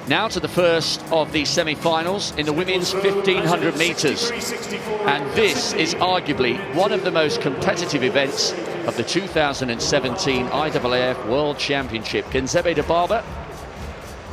Now to the first of the semi-finals in the women's 1500 metres. And this is arguably one of the most competitive events of the 2017 IAAF World Championship. Genzebe Dibaba,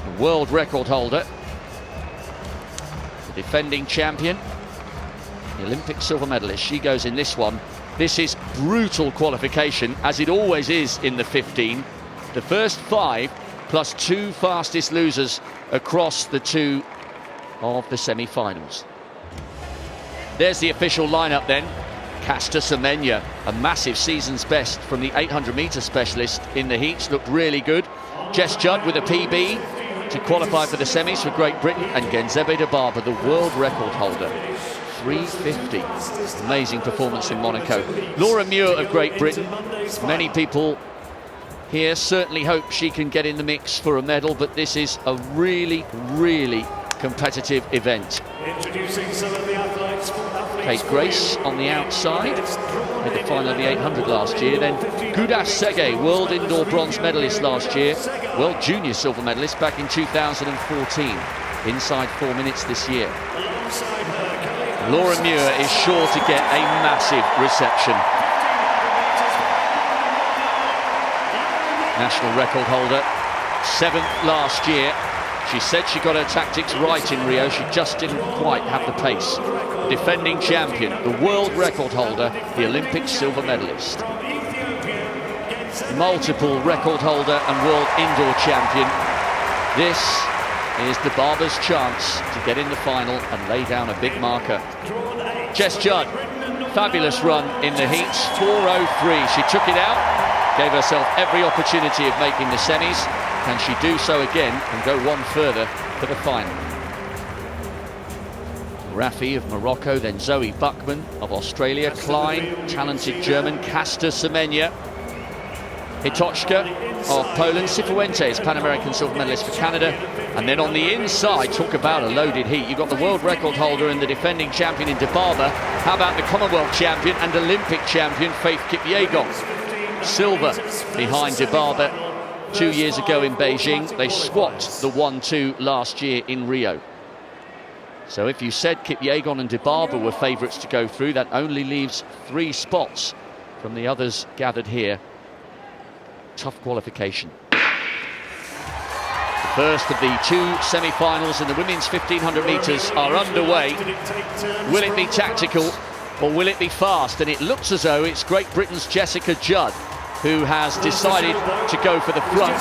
the world record holder, the defending champion, the Olympic silver medalist. She goes in this one. This is brutal qualification, as it always is in the 15. The first 5 plus 2 fastest losers across the 2 of the semi-finals. There's the official lineup then. Caster Semenya, a massive season's best from the 800-metre specialist in the heats, looked really good. Jess Judd with a PB to qualify for the semis for Great Britain, and Genzebe Dibaba, the world record holder. 3:50. Amazing performance in Monaco. Laura Muir of Great Britain. Many people here certainly hope she can get in the mix for a medal, but this is a really, really competitive event. Introducing some of the athletes. Kate Grace on the outside, made the final of the 800 last year. Then Gudas Sege, world indoor bronze medalist last year, world junior silver medalist back in 2014, inside 4 minutes this year. Laura Muir is sure to get a massive reception. National record holder, 7th last year. She said she got her tactics right in Rio, she just didn't quite have the pace. The defending champion, the world record holder, the Olympic silver medalist. Multiple record holder and world indoor champion. This is Dibaba's chance to get in the final and lay down a big marker. Jess Judd, fabulous run in the heats, 4:03. She took it out, gave herself every opportunity of making the semis. Can she do so again and go one further for the final? Rafi of Morocco, then Zoe Buckman of Australia, Klein, talented German, Caster Semenya, Hitochka of Poland, Cifuentes, Pan American silver medalist for Canada. And then on the inside, talk about a loaded heat. You've got the world record holder and the defending champion in Dibaba. How about the Commonwealth champion and Olympic champion, Faith Kipyegon? Silver behind Dibaba 2 years ago in Beijing. They swapped the 1-2 last year in Rio. So if you said Kipyegon and Dibaba were favourites to go through, that only leaves 3 spots from the others gathered here. Tough qualification. The first of the 2 semi-finals in the women's 1500 metres are underway. Will it be tactical or will it be fast? And it looks as though it's Great Britain's Jessica Judd who has decided to go for the front.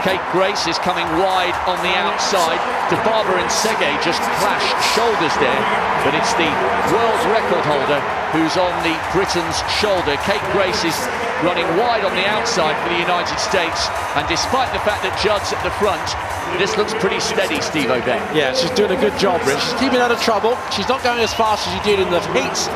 Kate Grace is coming wide on the outside. Dibaba and Sege just clashed shoulders there, but it's the world record holder who's on the Britain's shoulder. Kate Grace is running wide on the outside for the United States, and despite the fact that Judd's at the front, this looks pretty steady, Steve O'Beck. Yeah, she's doing a good job, Rich. She's keeping out of trouble. She's not going as fast as she did in the heats,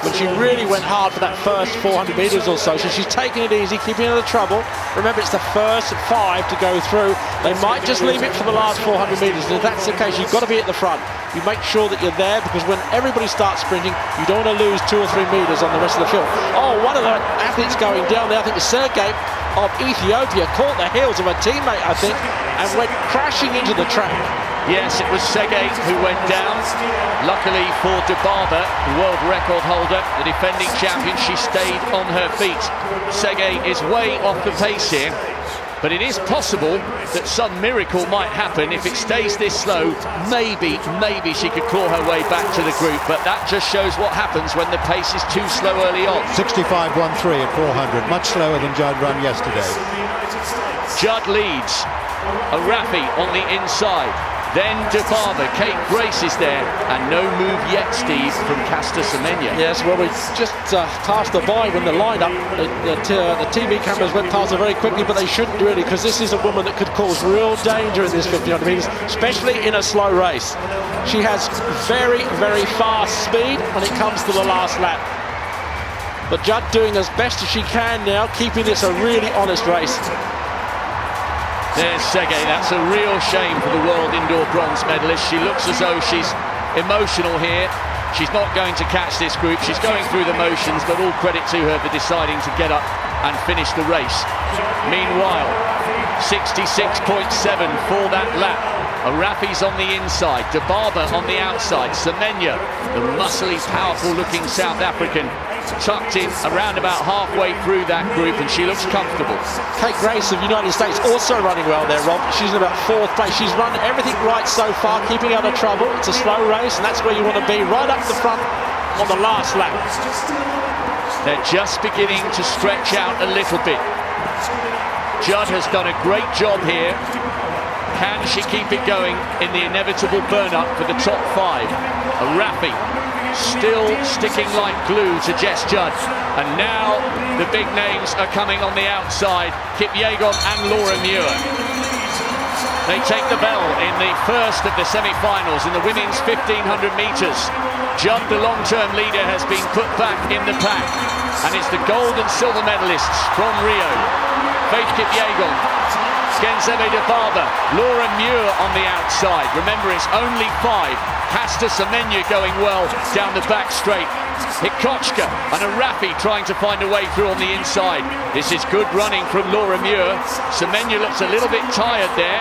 but she really went hard for that first 400 metres or so. So she's taking it easy, keeping out of trouble. Remember, it's the first 5 to go through. They might just leave it for the last 400 metres, and if that's the case, you've got to be at the front. You make sure that you're there, because when everybody starts sprinting, you don't want to lose 2 or 3 metres on the rest of the field. Oh, one of the athletes going down there, I think it's Sergei of Ethiopia, caught the heels of a teammate, I think, and went crashing into the track. Yes, it was Sege who went down. Luckily for Dibaba, the world record holder, the defending champion, she stayed on her feet. Sege is way off the pace here, but it is possible that some miracle might happen. If it stays this slow, maybe she could claw her way back to the group, but that just shows what happens when the pace is too slow early on. 65.13 at 400, much slower than Judd ran yesterday. Judd leads, a Rafi on the inside. Then Dibaba, Kate Grace is there, and no move yet, Steve, from Caster Semenya. Yes, well, we just passed the by when the lineup, the TV cameras went past her very quickly, but they shouldn't really, because this is a woman that could cause real danger in this 1500 metres, especially in a slow race. She has very, very fast speed when it comes to the last lap. But Judd doing as best as she can now, keeping this a really honest race. There's Sege. That's a real shame for the world indoor bronze medalist. She looks as though she's emotional here. She's not going to catch this group. She's going through the motions, but all credit to her for deciding to get up and finish the race. Meanwhile, 66.7 for that lap. Arafi's on the inside, Dibaba on the outside, Semenya, the muscly, powerful-looking South African, tucked in around about halfway through that group, and she looks comfortable. Kate Grace of United States also running well there, Rob. She's in about 4th place. She's run everything right so far, keeping out of trouble. It's a slow race, and that's where you want to be, right up the front on the last lap. They're just beginning to stretch out a little bit. Judd has done a great job here. Can she keep it going in the inevitable burn-up for the top 5? Arafi still sticking like glue to Jess Judd. And now the big names are coming on the outside. Kip Yegon and Laura Muir. They take the bell in the first of the semi-finals in the women's 1500 metres. Judd, the long-term leader, has been put back in the pack. And it's the gold and silver medalists from Rio. Faith Kipyegon, Genzebe Dibaba, Laura Muir on the outside. Remember, it's only 5. Casta Semenya going well down the back straight. Hikochka and Arafi trying to find a way through on the inside. This is good running from Laura Muir. Semenya looks a little bit tired there.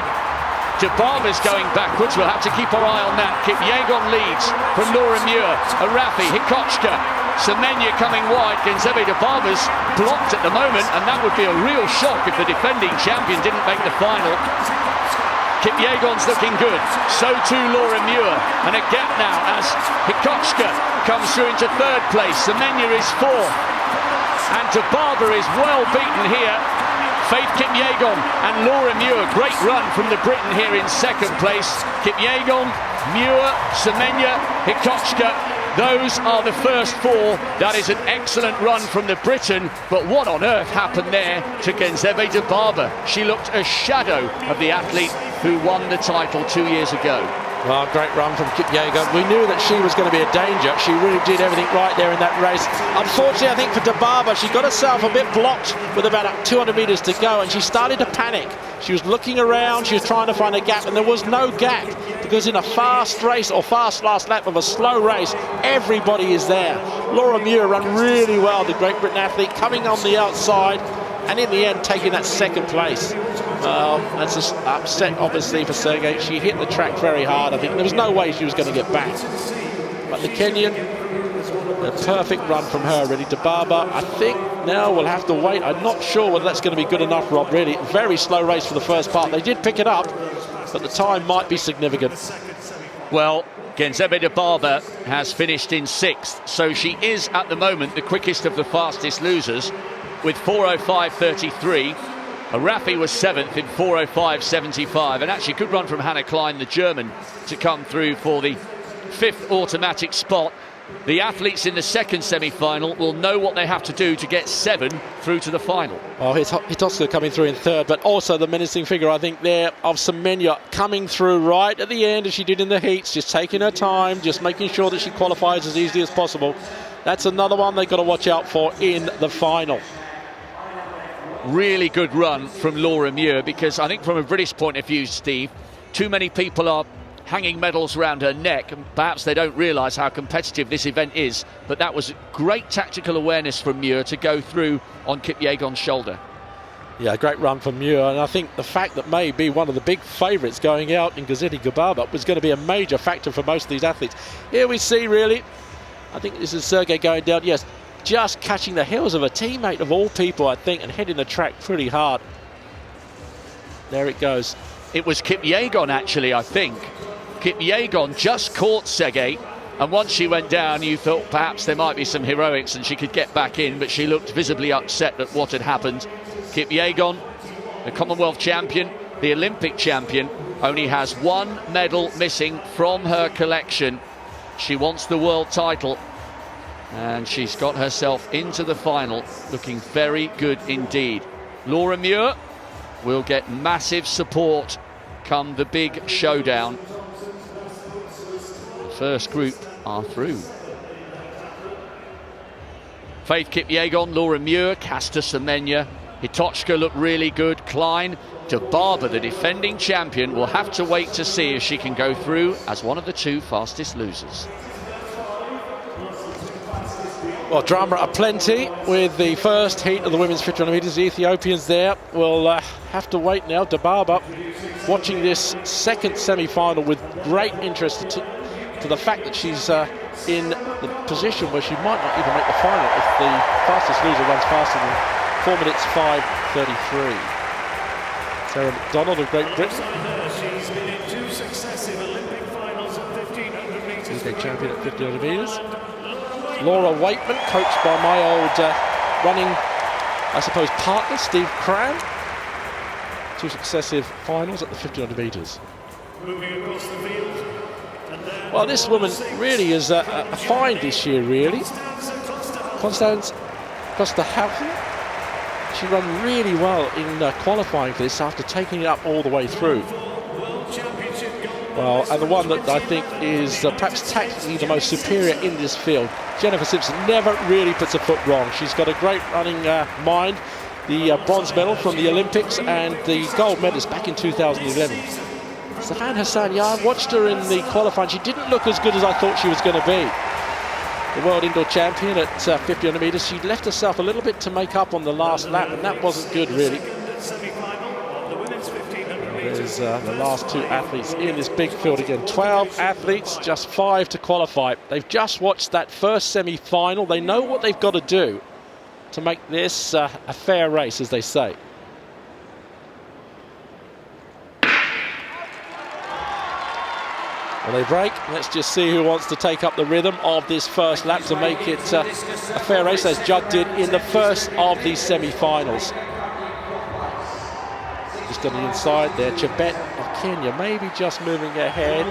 Dibaba's going backwards. We'll have to keep our eye on that. Kipyegon leads from Laura Muir. Arafi, Hikochka, Semenya coming wide. Genzebe Dibaba's blocked at the moment, and that would be a real shock if the defending champion didn't make the final. Kipyegon's looking good, so too Laura Muir, and a gap now as Hikochka comes through into 3rd place. Semenya is 4th, and Dibaba is well beaten here. Faith Kipyegon and Laura Muir, great run from the Briton here in 2nd place. Kipyegon, Muir, Semenya, Hikochka, those are the first 4. That is an excellent run from the Briton, but what on earth happened there to Genzebe Dibaba? She looked a shadow of the athlete who won the title 2 years ago. Well, great run from Kipyegon. We knew that she was going to be a danger. She really did everything right there in that race. Unfortunately, I think for Dibaba, she got herself a bit blocked with about 200 metres to go, and she started to panic. She was looking around, she was trying to find a gap, and there was no gap, because in a fast race or fast last lap of a slow race, everybody is there. Laura Muir ran really well, the Great Britain athlete, coming on the outside, and in the end taking that 2nd place. That's just upset, obviously, for Sergei. She hit the track very hard. I think there was no way she was going to get back. But the Kenyan, a perfect run from her, really. Dibaba, I think now we'll have to wait. I'm not sure whether that's going to be good enough, Rob, really. Very slow race for the first part. They did pick it up, but the time might be significant. Well, Genzebe Dibaba has finished in 6th, so she is, at the moment, the quickest of the fastest losers, with 4:05.33. Arafi was 7th in 4:05.75, and actually good run from Hannah Klein, the German, to come through for the 5th automatic spot. The athletes in the 2nd semi-final will know what they have to do to get 7 through to the final. Well, Hitoska coming through in 3rd, but also the menacing figure, I think, there of Semenya coming through right at the end, as she did in the heats, just taking her time, just making sure that she qualifies as easily as possible. That's another one they've got to watch out for in the final. Really good run from Laura Muir, because I think from a British point of view, Steve, too many people are hanging medals around her neck, and perhaps they don't realise how competitive this event is, but that was great tactical awareness from Muir to go through on Kipyegon's shoulder. Yeah, great run from Muir, and I think the fact that maybe one of the big favourites going out in Genzebe Dibaba was going to be a major factor for most of these athletes. Here we see, really, I think this is Sergei going down, yes, just catching the heels of a teammate of all people, I think, and hitting the track pretty hard. There it goes. It was Kipyegon, actually, I think. Kipyegon just caught Sergei, and once she went down, you thought perhaps there might be some heroics and she could get back in, but she looked visibly upset at what had happened. Kipyegon, the Commonwealth champion, the Olympic champion, only has 1 medal missing from her collection. She wants the world title, and she's got herself into the final, looking very good indeed. Laura Muir will get massive support come the big showdown. The first group are through. Faith Kipyegon, Laura Muir, Casta Semenya, Hitochka looked really good. Klein, Dibaba, the defending champion, will have to wait to see if she can go through as one of the 2 fastest losers. Well, drama aplenty with the first heat of the women's 1500 metres. The Ethiopians there will have to wait now. Dababa watching this second semi-final with great interest to the fact that she's in the position where she might not even make the final if the fastest loser runs faster than 4 minutes 5:33. Sarah McDonald of Great Britain. She's been in 2 successive Olympic finals at 1500 metres. UK champion at 1500 metres. Laura Waitman, coached by my old running, I suppose, partner, Steve Cram. 2 successive finals at the 1500 metres. Moving across the field. Well, this woman really is a find this year, really. Constance Klosterhausen. She ran really well in qualifying for this after taking it up all the way through. Well, and the one that I think is perhaps tactically the most superior in this field, Jennifer Simpson, never really puts a foot wrong. She's got a great running mind. The bronze medal from the Olympics and the gold medalist back in 2011. Safan Hassan, yeah, I watched her in the qualifying. She didn't look as good as I thought she was going to be. The world indoor champion at 1500 metres. She left herself a little bit to make up on the last lap, and that wasn't good, really. There's the last 2 athletes in this big field again. 12 athletes, just 5 to qualify. They've just watched that first semi-final. They know what they've got to do to make this a fair race, as they say. Well, they break. Let's just see who wants to take up the rhythm of this first lap to make it a fair race, as Judd did in the first of these semi-finals. Just on the inside there, Chebet of Kenya maybe just moving ahead,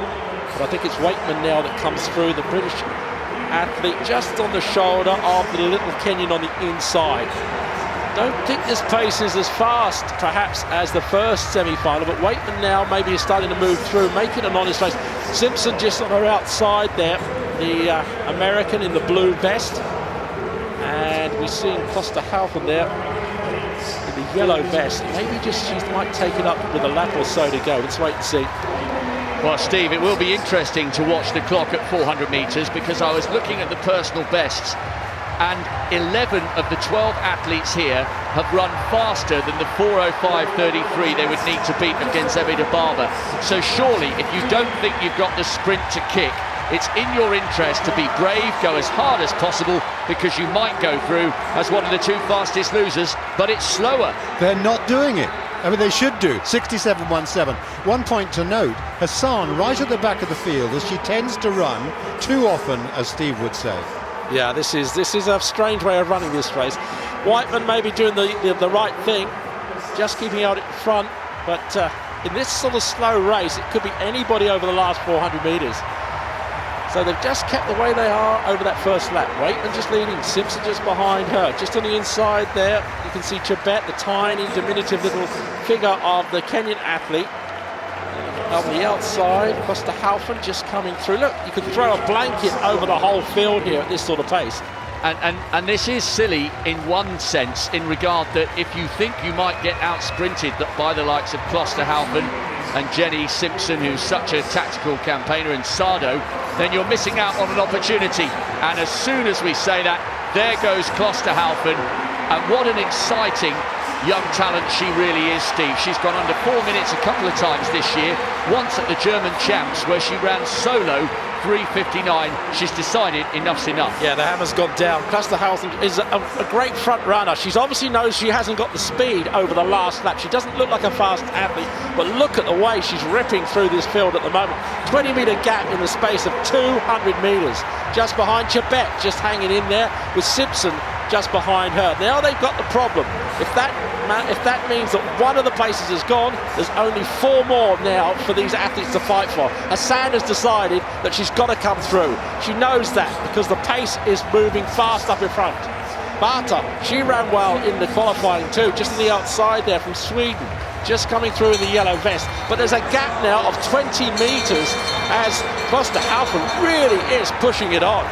but I think it's Waitman now that comes through, the British athlete, just on the shoulder of the little Kenyan on the inside. Don't think this pace is as fast perhaps as the first semi-final, but Waitman now maybe is starting to move through, making an honest race. Simpson just on her outside there, the American in the blue vest, and we're seeing Klosterhausen there in the yellow vest. Maybe just she might take it up with a lap or so to go. Let's wait and see. Well, Steve, it will be interesting to watch the clock at 400 metres, because I was looking at the personal bests, and 11 of the 12 athletes here have run faster than the 4:05.33 they would need to beat against Dababa. So surely, if you don't think you've got the sprint to kick, it's in your interest to be brave, go as hard as possible, because you might go through as one of the 2 fastest losers, but it's slower. They're not doing it. I mean, they should do. 67.17. One point to note, Hassan right at the back of the field, as she tends to run too often, as Steve would say. Yeah, this is a strange way of running this race. Waitman maybe doing the right thing, just keeping out in front, but in this sort of slow race, it could be anybody over the last 400 metres. So they've just kept the way they are over that first lap. Waitman just leading, Simpson just behind her. Just on the inside there, you can see Chebet, the tiny, diminutive little figure of the Kenyan athlete. On the outside, Klosterhausen just coming through. Look, you can throw a blanket over the whole field here at this sort of pace. And this is silly in one sense, in regard that if you think you might get out-sprinted by the likes of Klosterhausen and Jenny Simpson, who's such a tactical campaigner, and Sado, then you're missing out on an opportunity. And as soon as we say that, there goes Klosterhausen. And what an exciting young talent she really is, Steve. She's gone under 4 minutes a couple of times this year, once at the German Champs, where she ran solo 3:59. She's decided enough's enough. Yeah, the hammer's gone down. Klosterhausen is a great front runner. She's obviously knows she hasn't got the speed over the last lap. She doesn't look like a fast athlete, but look at the way she's ripping through this field at the moment. 20-metre gap in the space of 200 metres. Just behind Chebet, just hanging in there, with Simpson just behind her. Now they've got the problem. If that means that one of the places is gone, there's only 4 more now for these athletes to fight for. Hassan has decided that she's got to come through. She knows that because the pace is moving fast up in front. Bata, she ran well in the qualifying too, just on the outside there from Sweden, just coming through in the yellow vest. But there's a gap now of 20 metres as Klosterhausen really is pushing it on.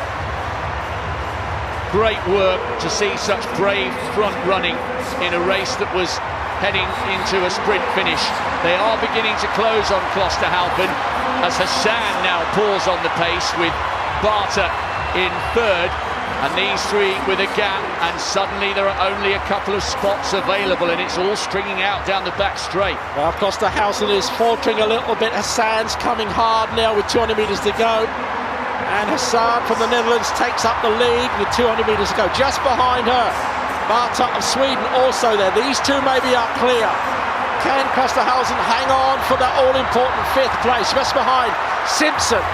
Great work to see such brave front running in a race that was heading into a sprint finish. They are beginning to close on Klosterhausen as Hassan now pulls on the pace, with Bata in third. And these three with a gap, and suddenly there are only a couple of spots available, and it's all stringing out down the back straight. Well, Klosterhausen is faltering a little bit. Hassan's coming hard now with 200 metres to go. And Hassan from the Netherlands takes up the lead with 200 metres to go. Just behind her, Barta of Sweden also there. These two may be up clear. Can Klosterhausen hang on for that all-important 5th place? Just behind Simpson.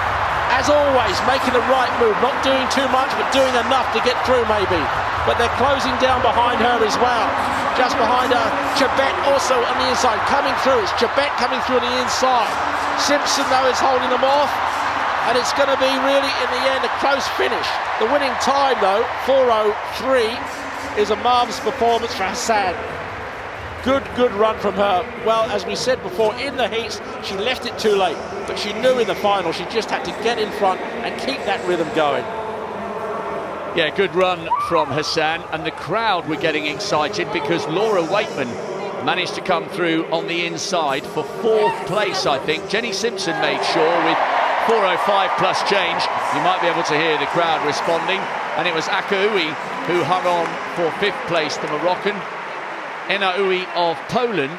As always, making the right move, not doing too much, but doing enough to get through maybe. But they're closing down behind her as well. Just behind her, Chebet also on the inside, coming through. It's Chebet coming through on the inside. Simpson, though, is holding them off. And it's going to be really, in the end, a close finish. The winning time, though, 4:03, is a marvellous performance for Hassan. Good run from her. Well, as we said before, in the heats, she left it too late. But she knew in the final she just had to get in front and keep that rhythm going. Yeah, good run from Hassan, and the crowd were getting excited because Laura Waitman managed to come through on the inside for 4th place, I think. Jenny Simpson made sure with 4:05 plus change. You might be able to hear the crowd responding. And it was Akaui who hung on for 5th place, the Moroccan. Enaui of Poland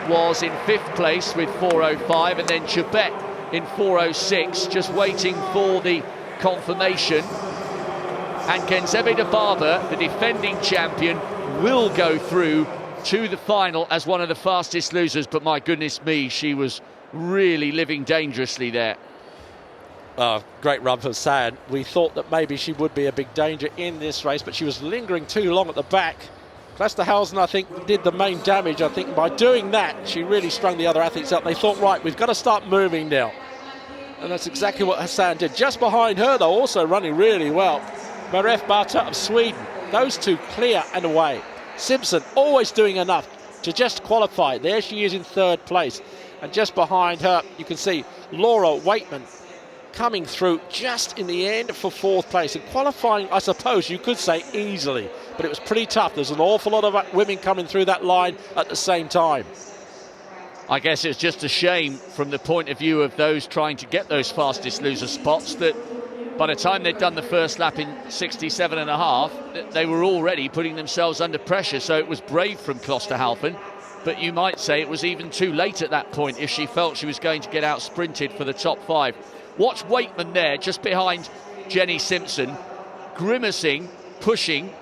was in 5th place with 4:05, and then Chebet in 4:06, just waiting for the confirmation. And Genzebe Dibaba, the defending champion, will go through to the final as one of the fastest losers, but my goodness me, she was really living dangerously there. Great run for Hassan. We thought that maybe she would be a big danger in this race, but she was lingering too long at the back. Klosterhausen, I think, did the main damage. I think by doing that, she really strung the other athletes up. They thought, right, we've got to start moving now. And that's exactly what Hassan did. Just behind her, though, also running really well, Maref Barta of Sweden. Those two clear and away. Simpson always doing enough to just qualify. There she is in 3rd place. And just behind her, you can see Laura Waitman coming through just in the end for 4th place. And qualifying, I suppose you could say easily, but it was pretty tough. There's an awful lot of women coming through that line at the same time. I guess it's just a shame from the point of view of those trying to get those fastest loser spots that by the time they'd done the first lap in 67.5, they were already putting themselves under pressure. So it was brave from Klosterhausen, but you might say it was even too late at that point if she felt she was going to get out sprinted for the top 5. Watch Waitman there, just behind Jenny Simpson, grimacing, pushing,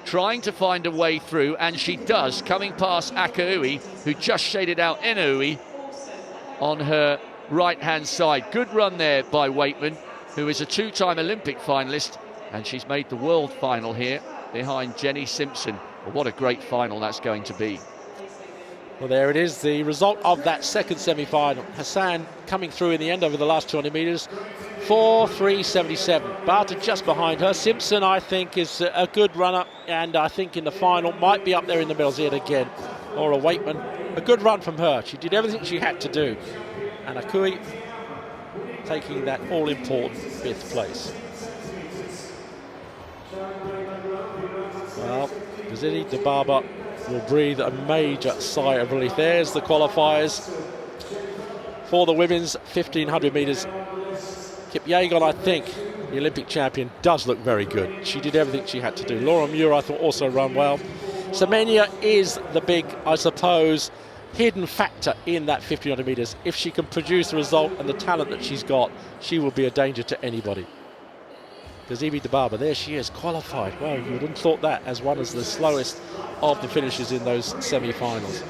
trying to find a way through, and she does, coming past Akaui, who just shaded out Enaui on her right-hand side. Good run there by Waitman, who is a 2-time Olympic finalist, and she's made the world final here behind Jenny Simpson. Well, what a great final that's going to be. Well, there it is, the result of that 2nd semi-final. Hassan coming through in the end over the last 200 metres, 4:3.77. Barta just behind her. Simpson, I think, is a good runner, and I think in the final might be up there in the middle yet again. Laura Waitman, a good run from her. She did everything she had to do. And Akui taking that all-important 5th place. Well, Genzebe Dibaba will breathe a major sigh of relief. There's the qualifiers for the women's 1500 metres. Kipyegon, I think, the Olympic champion, does look very good. She did everything she had to do. Laura Muir, I thought, also ran well. Semenya is the big, I suppose, hidden factor in that 1500 metres. If she can produce the result and the talent that she's got, she will be a danger to anybody. Genzebe Dibaba, there she is, qualified. Well, you wouldn't have thought that as one of the slowest of the finishers in those semi-finals.